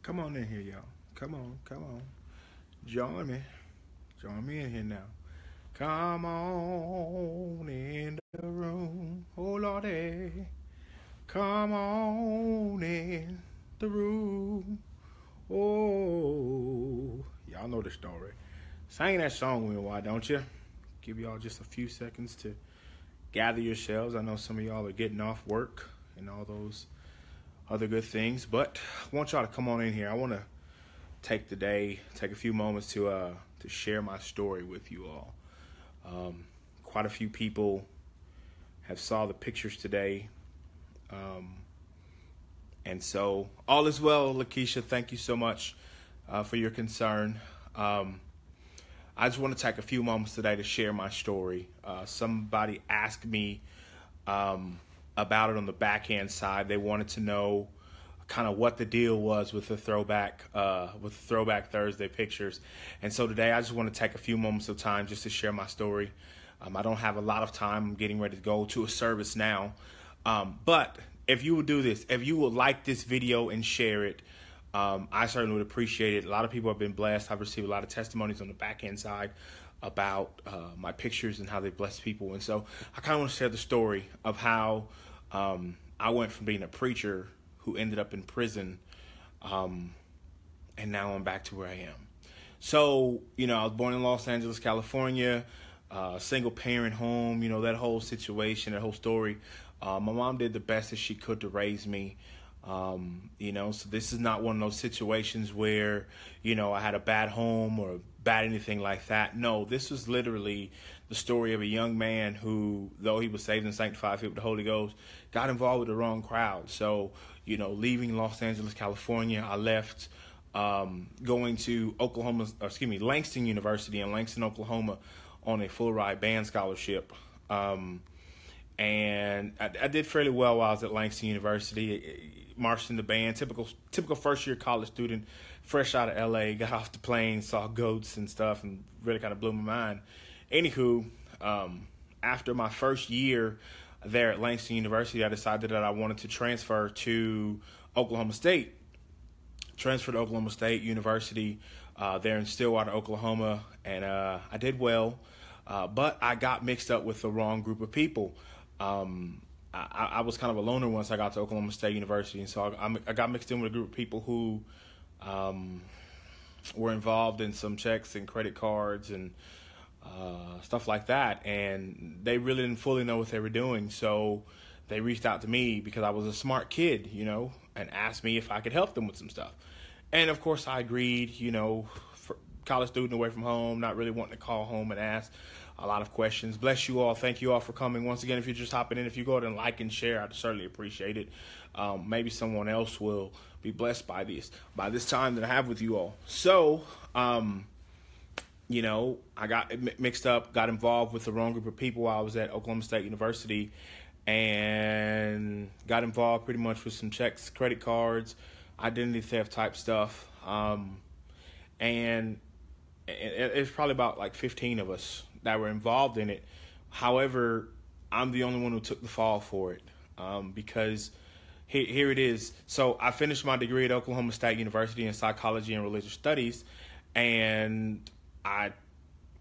Come on in here, y'all. Come on, come on. Join me. Join me in here now. Come on in the room. Oh, Lordy. Come on in the room. Oh, y'all know the story. Sing that song with me, why don't you? Give y'all just a few seconds to gather yourselves. I know some of y'all are getting off work and all those other good things, but I want y'all to come on in here. I want to take a few moments to share my story with you all. Quite a few people have saw the pictures today, and so all is well. Lakeisha, thank you so much for your concern. I just want to take a few moments today to share my story. Somebody asked me about it on the backhand side. They wanted to know kind of what the deal was with the throwback Thursday pictures. And so today I just want to take a few moments of time just to share my story. I don't have a lot of time. I'm getting ready to go to a service now. But if you would do this, if you would like this video and share it, I certainly would appreciate it. A lot of people have been blessed. I've received a lot of testimonies on the backhand side about my pictures and how they bless people. And so I kind of want to share the story of how I went from being a preacher who ended up in prison, and now I'm back to where I am. So, I was born in Los Angeles, California, single parent home, that whole situation, that whole story. My mom did the best that she could to raise me. So this is not one of those situations where, I had a bad home or bad anything like that. No, this was literally the story of a young man who, though he was saved and sanctified, filled with the Holy Ghost, got involved with the wrong crowd. So, leaving Los Angeles, California, I left, going to Langston University in Langston, Oklahoma, on a full ride band scholarship. And I did fairly well while I was at Langston University, marched in the band, typical first year college student, fresh out of LA, got off the plane, saw goats and stuff, and really kind of blew my mind. Anywho, after my first year there at Langston University, I decided that I wanted to transfer to Oklahoma State. Transferred to Oklahoma State University there in Stillwater, Oklahoma, and I did well, but I got mixed up with the wrong group of people. I was kind of a loner once I got to Oklahoma State University, and so I got mixed in with a group of people who were involved in some checks and credit cards and stuff like that, and they really didn't fully know what they were doing. So they reached out to me because I was a smart kid, and asked me if I could help them with some stuff. And of course I agreed, for college student away from home, not really wanting to call home and ask a lot of questions. Bless you all. Thank you all for coming. Once again, if you're just hopping in, if you go ahead and like and share, I'd certainly appreciate it. Maybe someone else will be blessed by this time that I have with you all. So, I got mixed up, got involved with the wrong group of people while I was at Oklahoma State University, and got involved pretty much with some checks, credit cards, identity theft type stuff. And it's probably about like 15 of us that were involved in it. However, I'm the only one who took the fall for it, because here it is. So I finished my degree at Oklahoma State University in psychology and religious studies, and I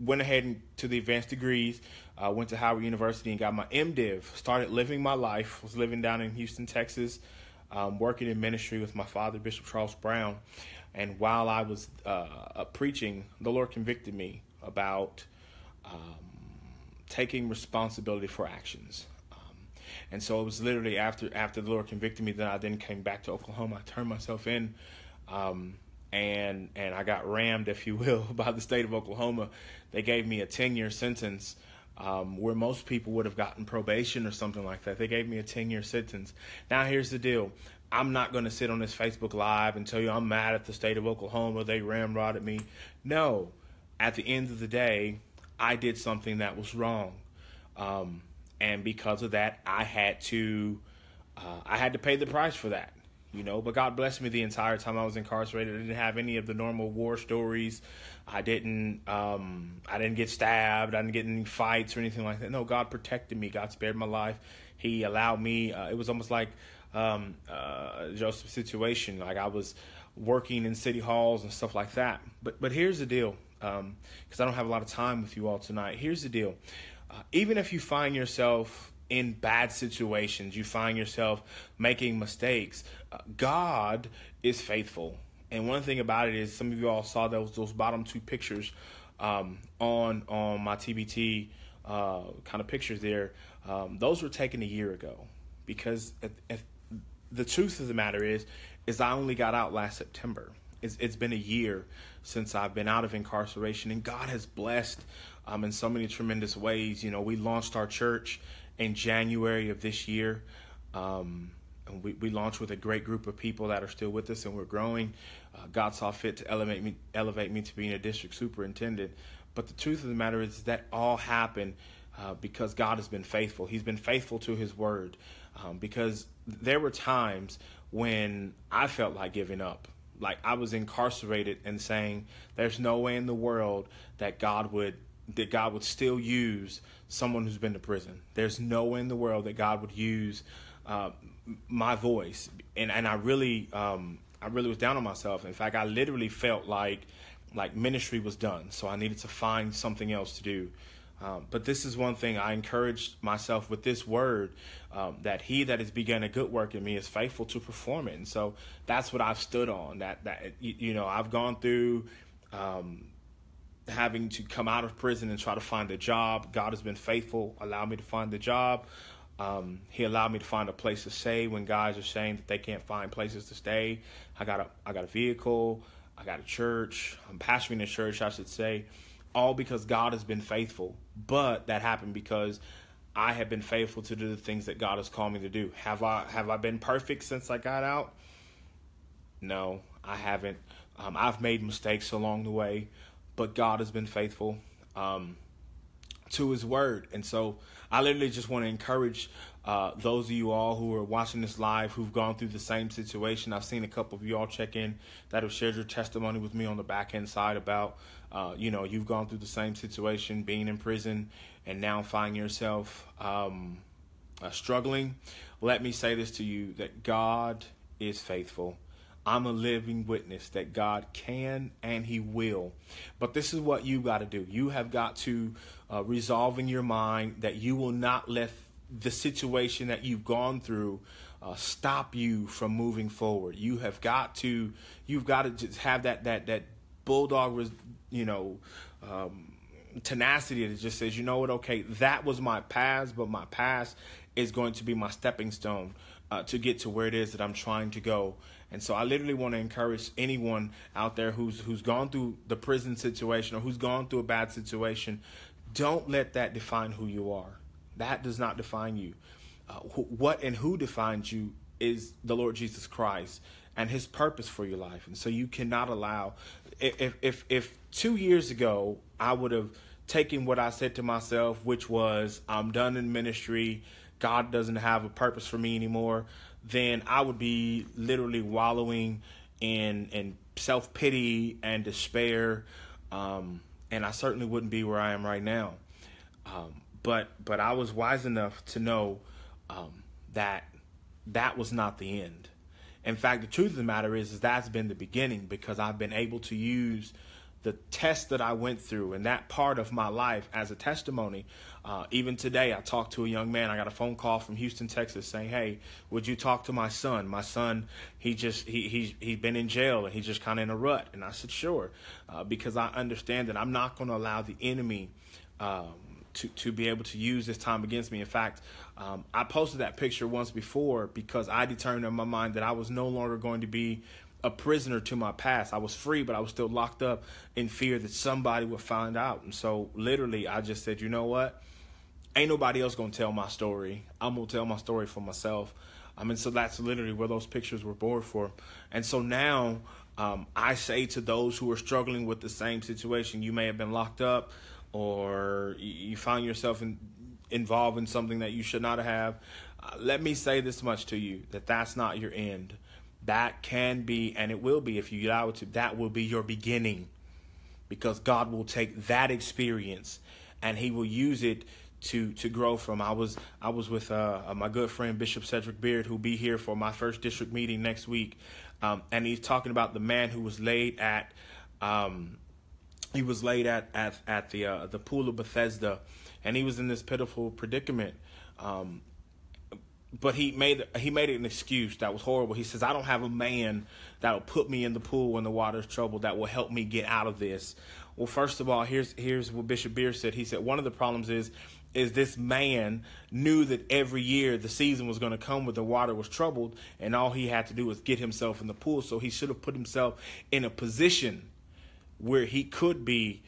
went ahead to the advanced degrees, went to Howard University and got my MDiv, started living my life, was living down in Houston, Texas, working in ministry with my father, Bishop Charles Brown. And while I was preaching, the Lord convicted me about taking responsibility for actions. And so it was literally after the Lord convicted me that I then came back to Oklahoma. I turned myself in, and I got rammed, if you will, by the state of Oklahoma. They gave me a 10-year sentence, where most people would have gotten probation or something like that. They gave me a 10-year sentence. Now, here's the deal. I'm not going to sit on this Facebook Live and tell you I'm mad at the state of Oklahoma. They ramrodded me. No. At the end of the day, I did something that was wrong. And because of that, I had to pay the price for that. But God blessed me the entire time I was incarcerated. I didn't have any of the normal war stories. I didn't get stabbed. I didn't get any fights or anything like that. No, God protected me. God spared my life. He allowed me. It was almost like Joseph's situation. Like I was working in city halls and stuff like that. But here's the deal, because I don't have a lot of time with you all tonight. Here's the deal. Even if you find yourself in bad situations, you find yourself making mistakes, God is faithful. And one thing about it is, some of you all saw those bottom two pictures on my TBT kind of pictures there. Those were taken a year ago, because the truth of the matter is I only got out last September. It's been a year since I've been out of incarceration, and God has blessed in so many tremendous ways. You know, we launched our church in January of this year. And we launched with a great group of people that are still with us, and we're growing. God saw fit to elevate me to being a district superintendent. But the truth of the matter is that all happened because God has been faithful. He's been faithful to his word, because there were times when I felt like giving up. Like I was incarcerated and saying, there's no way in the world that God would still use someone who's been to prison. There's no way in the world that God would use my voice. And I really was down on myself. In fact, I literally felt like ministry was done. So I needed to find something else to do. But this is one thing I encouraged myself with this word, that he that has begun a good work in me is faithful to perform it. And so that's what I've stood on. That I've gone through having to come out of prison and try to find a job. God has been faithful, allowed me to find the job. He allowed me to find a place to stay when guys are saying that they can't find places to stay. I got a vehicle. I got a church. I'm pastoring a church, I should say, all because God has been faithful. But that happened because I have been faithful to do the things that God has called me to do. Have I been perfect since I got out? No, I haven't. I've made mistakes along the way, but God has been faithful to his word. And so I literally just want to encourage those of you all who are watching this live who've gone through the same situation. I've seen a couple of you all check in that have shared your testimony with me on the back end side about, you've gone through the same situation, being in prison, and now find yourself struggling. Let me say this to you, that God is faithful. I'm a living witness that God can and he will. But this is what you got to do. You have got to resolve in your mind that you will not let the situation that you've gone through stop you from moving forward. You've got to just have that bulldog, tenacity that just says, you know what, okay, that was my past, but my past is going to be my stepping stone to get to where it is that I'm trying to go. And so I literally want to encourage anyone out there who's gone through the prison situation or who's gone through a bad situation, don't let that define who you are. That does not define you. What and who defines you is the Lord Jesus Christ and his purpose for your life. And so you cannot allow, if 2 years ago I would have taken what I said to myself, which was, I'm done in ministry, God doesn't have a purpose for me anymore, then I would be literally wallowing in self-pity and despair. And I certainly wouldn't be where I am right now. But I was wise enough to know that was not the end. In fact, the truth of the matter is that's been the beginning, because I've been able to use the test that I went through and that part of my life as a testimony. Even today, I talked to a young man. I got a phone call from Houston, Texas saying, hey, would you talk to my son? My son, he's been in jail and he's just kind of in a rut. And I said, sure, because I understand that I'm not going to allow the enemy to be able to use this time against me. In fact, I posted that picture once before because I determined in my mind that I was no longer going to be a prisoner to my past. I was free, but I was still locked up in fear that somebody would find out. And so literally I just said, you know what? Ain't nobody else going to tell my story. I'm going to tell my story for myself. And so that's literally where those pictures were born for. And so now I say to those who are struggling with the same situation, you may have been locked up or you find yourself involved in something that you should not have. Let me say this much to you, that that's not your end. That can be, and it will be if you allow it to, that will be your beginning, because God will take that experience and he will use it to grow from. I was with my good friend Bishop Cedric Beard, who'll be here for my first district meeting next week, and he's talking about the man who was laid at the pool of Bethesda, and he was in this pitiful predicament. But he made it an excuse that was horrible. He says, I don't have a man that will put me in the pool when the water's troubled that will help me get out of this. Well, first of all, here's what Bishop Beard said. He said one of the problems is this man knew that every year the season was going to come where the water was troubled, and all he had to do was get himself in the pool. So he should have put himself in a position where he could be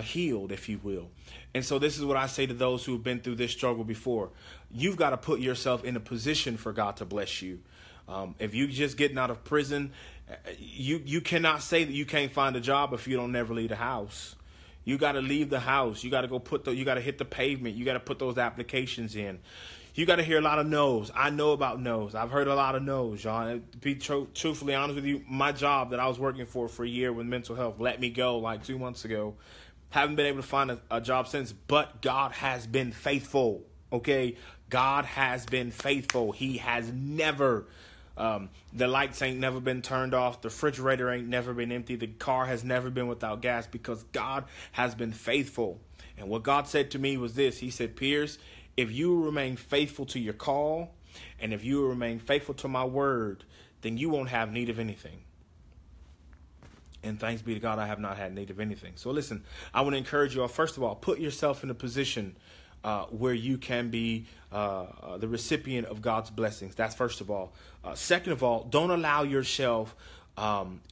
healed, if you will. And so this is what I say to those who have been through this struggle before. You've got to put yourself in a position for God to bless you. If you just getting out of prison, you cannot say that you can't find a job if you don't never leave the house. You got to leave the house. You got to you got to hit the pavement. You got to put those applications in. You got to hear a lot of no's. I know about no's. I've heard a lot of no's, y'all. To be truthfully honest with you, my job that I was working for a year with mental health let me go like 2 months ago. Haven't been able to find a job since, but God has been faithful, okay? God has been faithful. He has never, the lights ain't never been turned off. The refrigerator ain't never been empty. The car has never been without gas because God has been faithful. And what God said to me was this. He said, Pierce, if you remain faithful to your call and if you remain faithful to my word, then you won't have need of anything. And thanks be to God, I have not had need of anything. So listen, I want to encourage you all. First of all, put yourself in a position where you can be the recipient of God's blessings. That's first of all. Second of all, don't allow yourself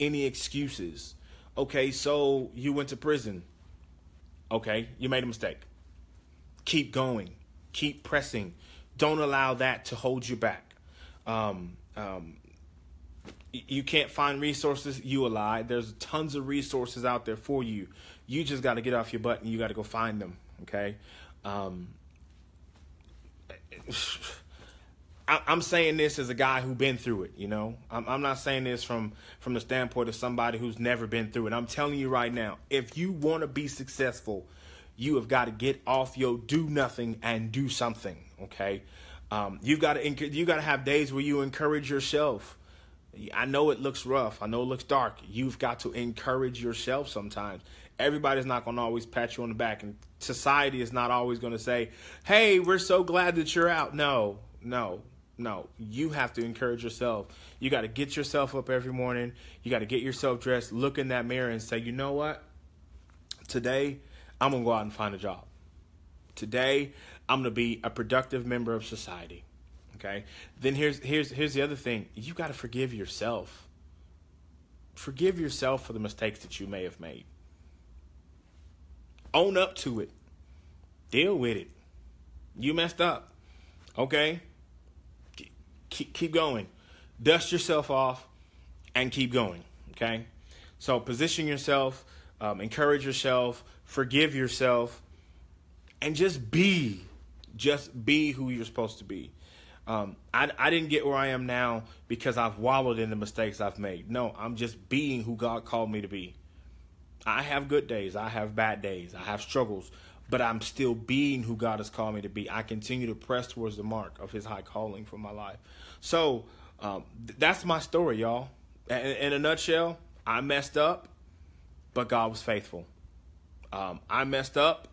any excuses. Okay, so you went to prison. Okay, you made a mistake. Keep going. Keep pressing. Don't allow that to hold you back. You can't find resources, you a lie. There's tons of resources out there for you. You just got to get off your butt and you got to go find them, okay? I'm saying this as a guy who's been through it, you know? I'm not saying this from the standpoint of somebody who's never been through it. I'm telling you right now, if you want to be successful, you have got to get off your do nothing and do something, okay? You got to have days where you encourage yourself. I know it looks rough. I know it looks dark. You've got to encourage yourself sometimes. Everybody's not going to always pat you on the back. And society is not always going to say, hey, we're so glad that you're out. No. You have to encourage yourself. You got to get yourself up every morning. You got to get yourself dressed, look in that mirror and say, you know what? Today, I'm going to go out and find a job. Today, I'm going to be a productive member of society. Okay. Then here's the other thing. You got to forgive yourself. Forgive yourself for the mistakes that you may have made. Own up to it. Deal with it. You messed up. Okay. Keep going. Dust yourself off and keep going. Okay. So position yourself, encourage yourself, forgive yourself, and just be who you're supposed to be. I didn't get where I am now because I've wallowed in the mistakes I've made. No, I'm just being who God called me to be. I have good days. I have bad days. I have struggles. But I'm still being who God has called me to be. I continue to press towards the mark of his high calling for my life. So that's my story, y'all. In a nutshell, I messed up, but God was faithful. I messed up,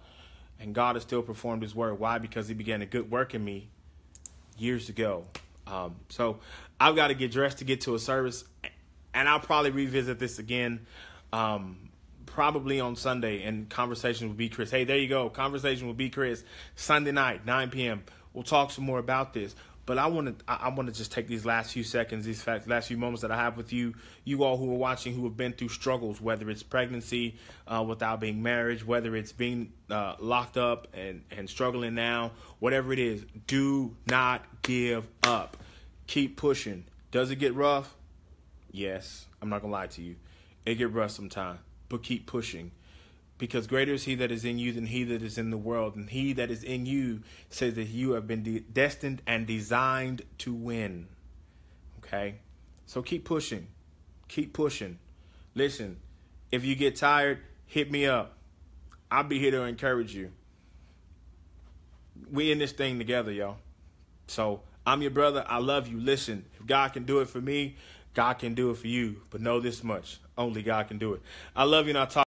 and God has still performed his word. Why? Because he began a good work in me years ago. So I've got to get dressed to get to a service, and I'll probably revisit this again probably on Sunday in Conversation with B Chris. Hey, there you go. Conversation with B Chris, Sunday night, 9 p.m. We'll talk some more about this. But I want to just take these last few seconds, last few moments that I have with you all who are watching, who have been through struggles, whether it's pregnancy without being married, whether it's being locked up and struggling now, whatever it is, do not give up. Keep pushing. Does it get rough? Yes. I'm not going to lie to you. It get rough sometimes, but keep pushing. Because greater is he that is in you than he that is in the world. And he that is in you says that you have been destined and designed to win. Okay? So keep pushing. Keep pushing. Listen, if you get tired, hit me up. I'll be here to encourage you. We in this thing together, y'all. So I'm your brother. I love you. Listen, if God can do it for me, God can do it for you. But know this much. Only God can do it. I love you, and I'll talk